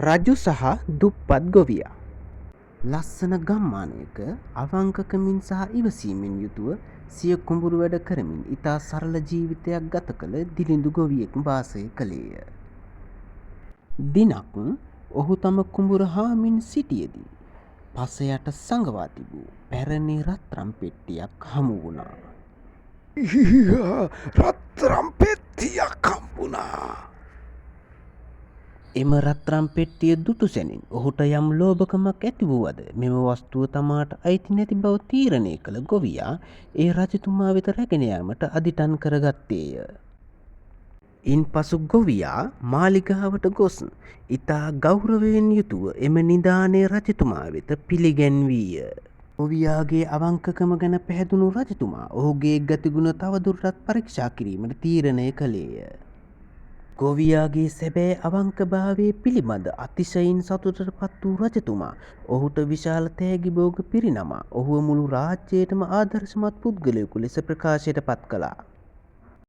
රජු සහ දුප්පත් ගොවියා. ලස්සන ගම්මානයක අවංකකමින් සහ ඉවසීමෙන් යුතුව සිය කුඹුරු වැඩ කරමින් ඉතා සරල ජීවිතයක් ගත කළ දිළිඳු ගොවියෙක් වාසය කළේය. දිනක් ඔහු තම කුඹුර හාමින් සිටියදී පසයට සඟවා තිබූ පැරණි රත්රන් පෙට්ටියක් හමු වුණා. රත්රම් පෙට්ටියක් හම්බුණා. එම රත්රන් පෙට්ටිය දුටු සැනින් ඔහුට යම් ලෝභකමක් ඇති වූවද මෙම වස්තුව තමාට අයිති නැති බව තීරණය කළ ගොවියා ඒ රජතුමා වෙත රැගෙන යාමට අදිටන් කරගත්තේය. ඉන්පසු ගොවියා මාලිගාවට ගොස් ඉතා ගෞරවයෙන් යුතුව එම නිධානය රජතුමා වෙත පිළිගැන්වීය. ගොවියාගේ අවංකකම ගැන පැහැදුණු රජතුමා ඔහුගේ ගතිගුණ තවදුරටත් පරීක්ෂා කිරීමට තීරණය කළේය. ගොවියාගේ සැබෑ අවංකභාවය පිළිබඳ අතිශයින් සතුටට පත් වූ රජතුමා ඔහුට විශාල තෑගි භෝග පිරිනමා ඔහුව මුළු රාජ්‍යයටම ආදර්ශමත් පුද්ගලයෙකු ලෙස ප්‍රකාශයට පත් කළා.